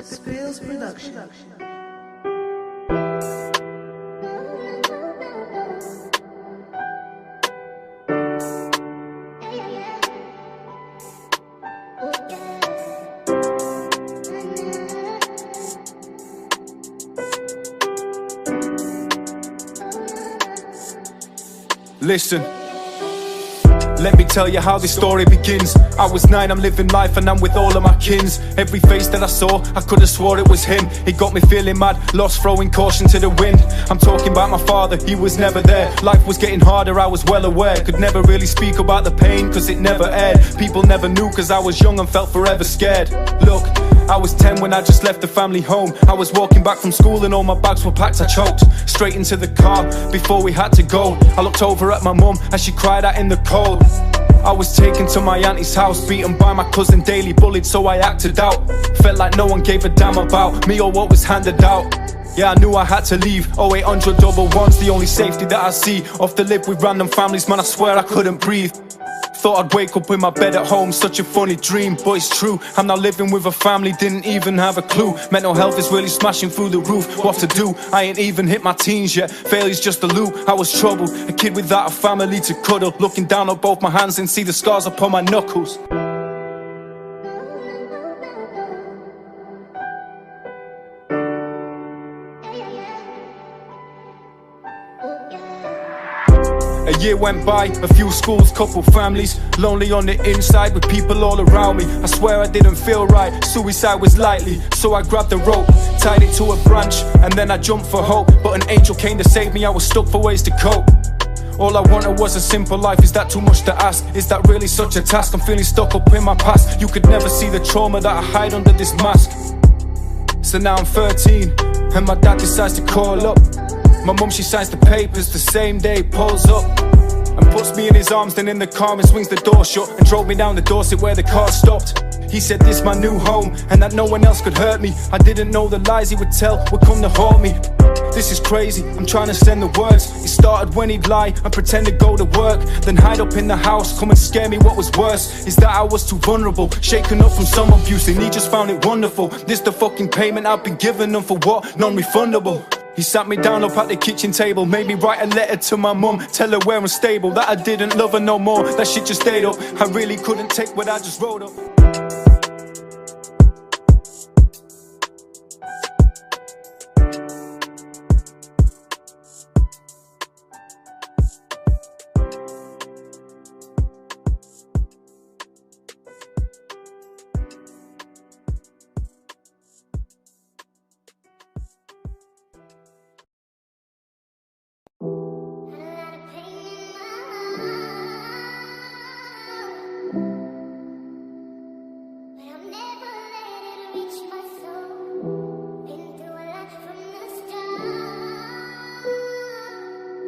Spills Production. Listen, let me tell you how this story begins. I was 9, I'm living life and I'm with all of my kins. Every face that I saw, I could have swore it was him. He got me feeling mad, lost, throwing caution to the wind. I'm talking about my father, he was never there. Life was getting harder, I was well aware. Could never really speak about the pain, cause it never aired. People never knew, cause I was young and felt forever scared. Look, I was 10 when I just left the family home. I was walking back from school and all my bags were packed. I choked straight into the car before we had to go. I looked over at my mum as she cried out in the cold. I was taken to my auntie's house, beaten by my cousin daily, bullied so I acted out. Felt like no one gave a damn about me or what was handed out. Yeah, I knew I had to leave. 0800 double one's the only safety that I see. Off to live with random families, man, I swear I couldn't breathe. Thought I'd wake up in my bed at home, such a funny dream, but it's true. I'm now living with a family, didn't even have a clue. Mental health is really smashing through the roof. What to do? I ain't even hit my teens yet. Failure's just a loop, I was troubled. A kid without a family to cuddle. Looking down on both my hands and see the scars upon my knuckles. A year went by, a few schools, couple families. Lonely on the inside with people all around me. I swear I didn't feel right, suicide was likely. So I grabbed the rope, tied it to a branch, and then I jumped for hope. But an angel came to save me, I was stuck for ways to cope. All I wanted was a simple life, is that too much to ask? Is that really such a task? I'm feeling stuck up in my past. You could never see the trauma that I hide under this mask. So now I'm 13, and my dad decides to call up. My mum, she signs the papers the same day, pulls up and puts me in his arms, then in the car and swings the door shut and drove me down the Dorset where the car stopped. He said this my new home and that no one else could hurt me. I didn't know the lies he would tell would come to haunt me. This is crazy, I'm trying to send the words. It started when he'd lie and pretend to go to work, then hide up in the house, come and scare me. What was worse is that I was too vulnerable, shaken up from some abuse, and he just found it wonderful. This the fucking payment I've been giving them for what? Non-refundable. He sat me down up at the kitchen table, made me write a letter to my mum, tell her where I'm stable, that I didn't love her no more, that shit just stayed up. I really couldn't take what I just wrote up.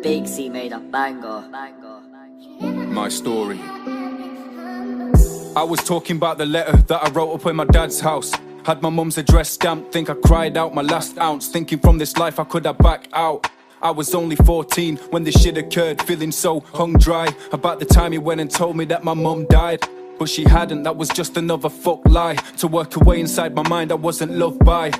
Big C made a banger. My story. I was talking about the letter that I wrote up in my dad's house. Had my mum's address stamped, think I cried out my last ounce. Thinking from this life I could have backed out. I was only 14 when this shit occurred, feeling so hung dry. About the time he went and told me that my mum died. But she hadn't, that was just another fuck lie. To work away inside my mind I wasn't loved by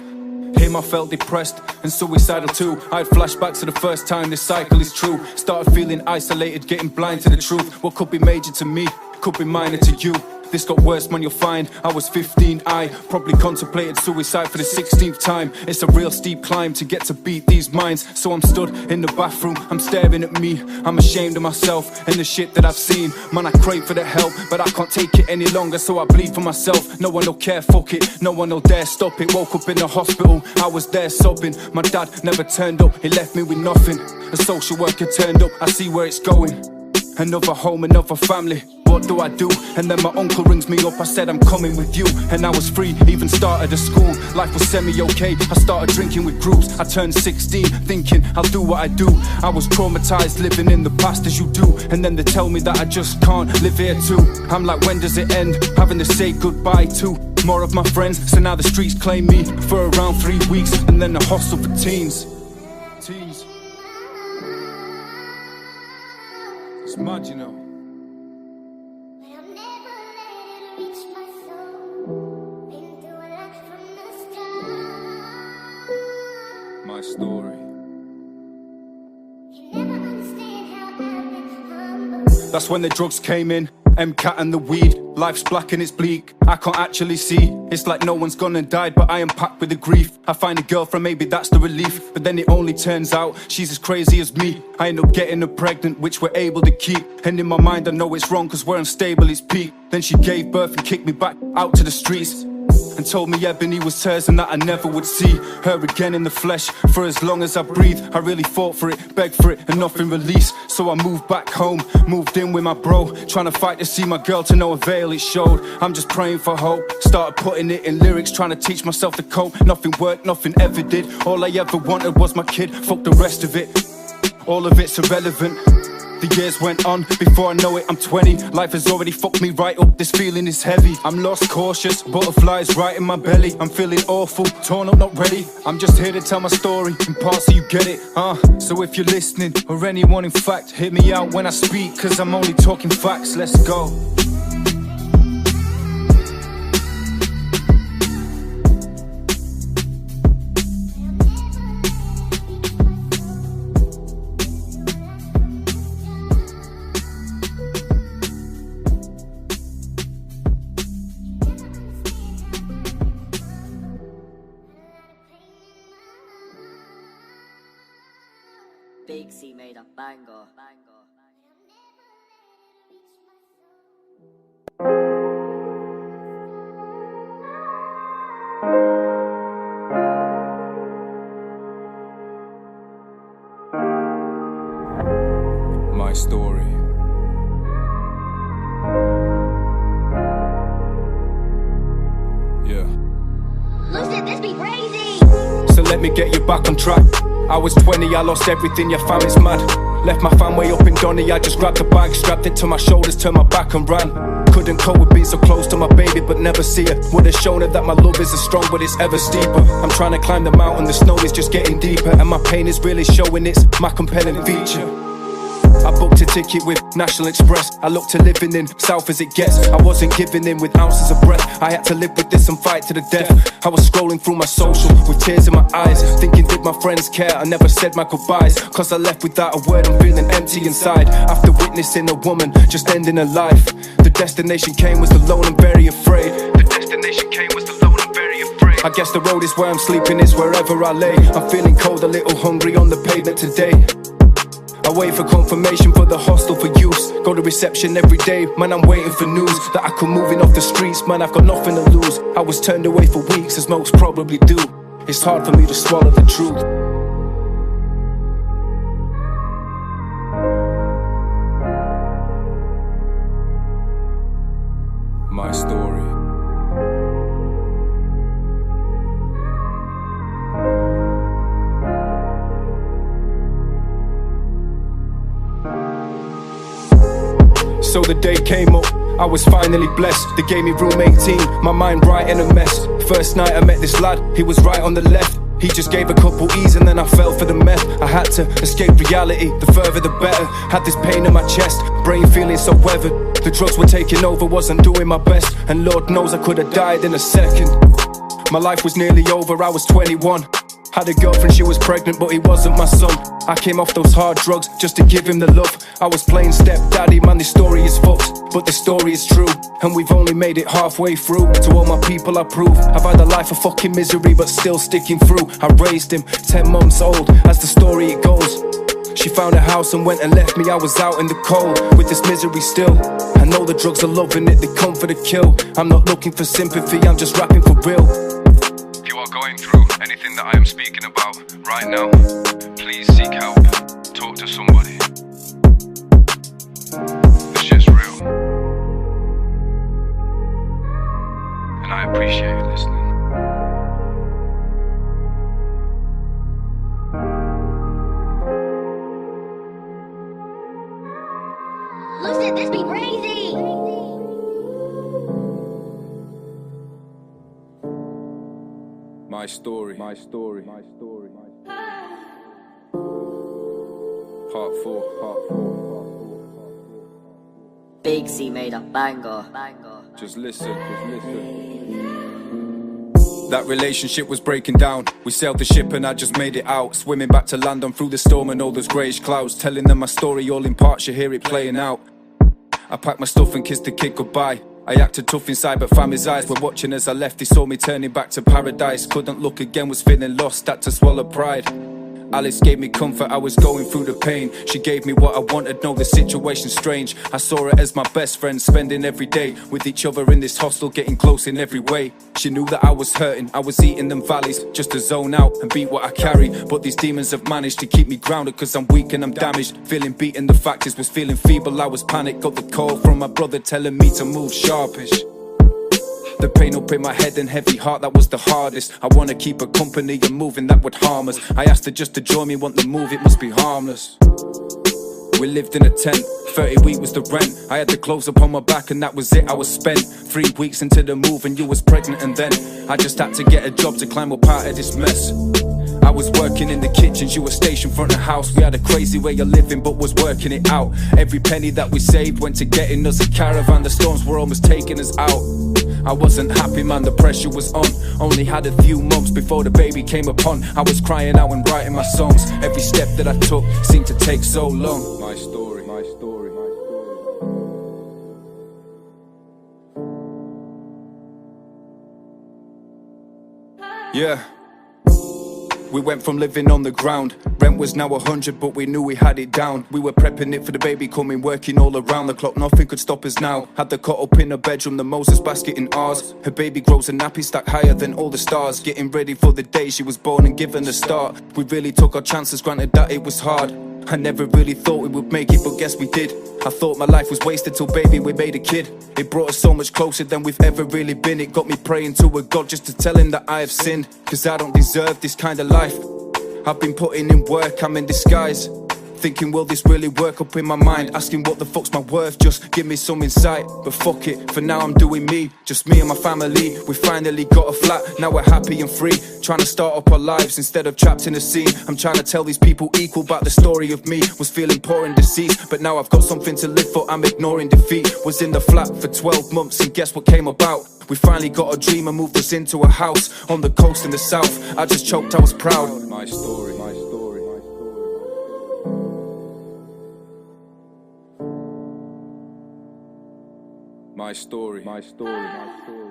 him. I felt depressed and suicidal too. I had flashbacks to the first time this cycle is true. Started feeling isolated, getting blind to the truth. What could be major to me, could be minor to you. This got worse, man, you'll find. I was 15, I probably contemplated suicide for the 16th time. It's a real steep climb to get to beat these minds. So I'm stood in the bathroom, I'm staring at me. I'm ashamed of myself and the shit that I've seen. Man, I crave for the help, but I can't take it any longer, so I bleed for myself. No one will care, fuck it, no one will dare stop it. Woke up in the hospital, I was there sobbing. My dad never turned up, he left me with nothing. A social worker turned up, I see where it's going. Another home, another family. What do I do? And then my uncle rings me up, I said I'm coming with you. And I was free, even started a school. Life was semi-okay, I started drinking with groups. I turned 16, thinking I'll do what I do. I was traumatized, living in the past as you do. And then they tell me that I just can't live here too. I'm like, when does it end? Having to say goodbye to more of my friends. So now the streets claim me for around 3 weeks. And then the hostel for teens. It's mad, you know. story. That's when the drugs came in, MCAT and the weed. Life's black and it's bleak, I can't actually see. It's like no one's gone and died, but I am packed with the grief. I find a girlfriend, maybe that's the relief. But then it only turns out she's as crazy as me. I end up getting her pregnant, which we're able to keep. And in my mind I know it's wrong, cause we're unstable, it's peak. Then she gave birth and kicked me back out to the streets, and told me Ebony was hers and that I never would see her again in the flesh for as long as I breathe. I really fought for it, begged for it, and nothing released. So I moved back home, moved in with my bro, trying to fight to see my girl, to no avail it showed. I'm just praying for hope, started putting it in lyrics, trying to teach myself to cope. Nothing worked, nothing ever did. All I ever wanted was my kid, fuck the rest of it. All of it's irrelevant. The years went on, before I know it I'm 20. Life has already fucked me right up, this feeling is heavy. I'm lost, cautious, butterflies right in my belly. I'm feeling awful, torn up, not ready. I'm just here to tell my story, in parts so you get it. So if you're listening, or anyone in fact, hit me out when I speak, cause I'm only talking facts, let's go. Big C made a banger. My story. Yeah. Lucid, this be crazy. So let me get you back on track. I was 20, I lost everything, your fam is mad. Left my fam way up in Donny, I just grabbed the bag, strapped it to my shoulders, turned my back and ran. Couldn't cope with being so close to my baby, but never see her. Would've shown her that my love isn't strong, but it's ever steeper. I'm trying to climb the mountain, the snow is just getting deeper, and my pain is really showing, it's my compelling feature. I booked a ticket with National Express. I looked to living in south as it gets. I wasn't giving in with ounces of breath. I had to live with this and fight to the death. I was scrolling through my social with tears in my eyes, thinking did my friends care? I never said my goodbyes, cause I left without a word. I'm feeling empty inside, after witnessing a woman just ending her life. The destination came, was alone and very afraid. The destination came, was alone and very afraid. I guess the road is where I'm sleeping, is wherever I lay. I'm feeling cold, a little hungry on the pavement today. I wait for confirmation for the hostel for use. Go to reception every day, man, I'm waiting for news that I can move in off the streets, man, I've got nothing to lose. I was turned away for weeks, as most probably do. It's hard for me to swallow the truth. My story. So the day came up, I was finally blessed. They gave me room 18, my mind right in a mess. First night I met this lad, he was right on the left. He just gave a couple E's and then I fell for the meth. I had to escape reality, the further the better. Had this pain in my chest, brain feeling so weathered. The drugs were taking over, wasn't doing my best, and Lord knows I could have died in a second. My life was nearly over, I was 21. Had a girlfriend, she was pregnant, but he wasn't my son. I came off those hard drugs just to give him the love. I was playing stepdaddy, man, this story is fucked, but the story is true, and we've only made it halfway through. To all my people I prove, I've had a life of fucking misery, but still sticking through. I raised him, 10 months old, as the story it goes. She found a house and went and left me, I was out in the cold, with this misery still. I know the drugs are loving it, they come for the kill. I'm not looking for sympathy, I'm just rapping for real. If you are going through anything that I am speaking about right now, please seek help, talk to somebody. This shit's real, and I appreciate you listening. Lucid, this be crazy. My story. My story. My story. Part 4. Part 4. Big C made a banger. Just listen. Just listen. That relationship was breaking down. We sailed the ship and I just made it out. Swimming back to land on through the storm and all those greyish clouds. Telling them my story all in parts, you hear it playing out. I packed my stuff and kissed the kid goodbye. I acted tough inside but family's eyes were watching as I left. They saw me turning back to paradise. Couldn't look again, was feeling lost, had to swallow pride. Alice gave me comfort, I was going through the pain. She gave me what I wanted, know the situation's strange. I saw her as my best friend, spending every day with each other in this hostel, getting close in every way. She knew that I was hurting, I was eating them valleys, just to zone out and beat what I carry. But these demons have managed to keep me grounded, cause I'm weak and I'm damaged. Feeling beaten, the fact is was feeling feeble, I was panicked. Got the call from my brother telling me to move sharpish. The pain up in my head and heavy heart, that was the hardest. I wanna keep her company and moving, that would harm us. I asked her just to join me, want the move, it must be harmless. We lived in a tent, 30 weeks was the rent. I had the clothes up on my back and that was it, I was spent. 3 weeks into the move and you was pregnant, and then I just had to get a job to climb up out of this mess. I was working in the kitchen, she was stationed front of house. We had a crazy way of living but was working it out. Every penny that we saved went to getting us a caravan. The storms were almost taking us out. I wasn't happy, man, the pressure was on. Only had a few months before the baby came upon. I was crying out and writing my songs. Every step that I took seemed to take so long. My story, my story, my story. Yeah. We went from living on the ground. Rent was now 100, but we knew we had it down. We were prepping it for the baby coming, working all around the clock. Nothing could stop us now. Had the cot up in her bedroom, the Moses basket in ours. Her baby grows a nappy stack higher than all the stars. Getting ready for the day she was born and given a start. We really took our chances, granted that it was hard. I never really thought we would make it, but guess we did. I thought my life was wasted till baby we made a kid. It brought us so much closer than we've ever really been. It got me praying to a God just to tell him that I have sinned, cause I don't deserve this kind of life. I've been putting in work, I'm in disguise. Thinking, will this really work? Up in my mind, asking what the fuck's my worth, just give me some insight. But fuck it, for now I'm doing me, just me and my family. We finally got a flat, now we're happy and free. Trying to start up our lives instead of trapped in a scene. I'm trying to tell these people equal about the story of me. Was feeling poor and deceased, but now I've got something to live for, I'm ignoring defeat. Was in the flat for 12 months and guess what came about? We finally got a dream and moved us into a house on the coast in the south. I just choked, I was proud. My story, my story. My story, my story, my story.